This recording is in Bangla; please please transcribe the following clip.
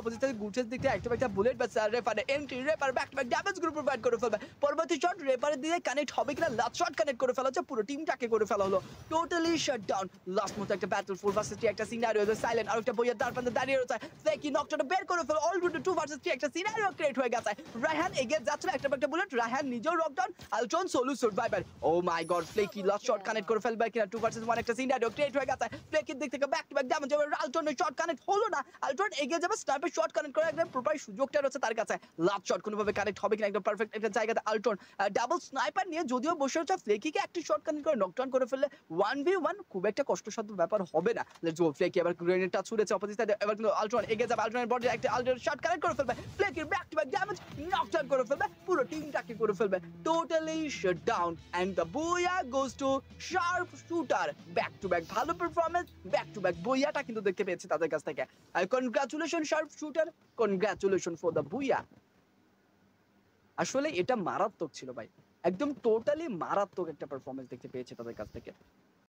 অপোজিট থেকে গুচের দিক থেকে একটা বুলেট বা রেপারে এন্ট্রি রেপার back to back damage group provide করে ফেলবে। পরবর্তী শট রেপারে দিয়ে কানেক্ট হবে কিনা, লাস্ট শট কানেক্ট করে ফেলা হচ্ছে, পুরো টিমটাকে করে ফেলা হলো টোটালি শাট ডাউন। লাস্ট মতো একটা ব্যাটল 4 ভার্সেস 3 একটা সিনারিও, সাইলেন্ট আর একটা বইয়ের দ্বার প্রান্তে দাঁড়িয়ে রয়েছে। ফ্লেকি নকটা বের করে ফেলো, অলরেডি 2 ভার্সেস 3 একটা সিনারিও ক্রিয়েট হয়ে গেছে। রায়হান এগিয়ে যাচ্ছে একটা বুলেট, রায়হান নিজেও knockdown, Ultron solo survivor. Oh my god, Flaky last shot connect করে ফেলবে কিনা, 2 ভার্সেস 1 একটা সিনারিও ক্রিয়েট হয়ে গেছে। ফ্লেকির দিক থেকে ব্যাক টু ব্যাক ড্যামেজ হবে, আলট্রনের শট কানেক্ট হলো না, আলট্রন এগিয়ে যাবে, স্নাইপার শট কানেক্ট করে একদম প্রপার সুযোগটা রয়েছে তার কাছে। লাস্ট শট কোনোভাবে কানেক্ট হবে কিনা, একদম পারফেক্ট একটা জায়গাতে আলট্রন ডাবল স্নাইপার নিয়ে যদিও বসে হচ্ছে, ফ্লেকিকে একটি শট কানেক্ট করে নকডাউন করে ফেললে 1v1 খুব একটা কষ্টসাধ্য ব্যাপার হবে না। লেটস গো, ফ্লেকি এবার গ্রেনেডটা ছুড়েছে অপোজিট সাইডে, এবার কিন্তু আলট্রন এগিয়ে যাবে, আলট্রনের বডি একটা আলট্রন শট কানেক্ট করে ফেলবে, ফ্লেকির back to back damage knockdown করে ফেলবে, পুরো টিমটাকে করে ফেলবে totally shut down. And the booyah goes to Sharp Shooter. Back to back ভালো পারফরম্যান্স, ব্যাক টু ব্যাক বুয়াটা কিন্তু দেখতে পেয়েছে তাদের কাছ থেকে। Congratulation Sharp Shooter, congratulation for the booyah. আসলে এটা মারাত্মক ছিল ভাই, একদম টোটালি মারাত্মক একটা পারফরমেন্স দেখতে পেয়েছে তাদের কাছ থেকে।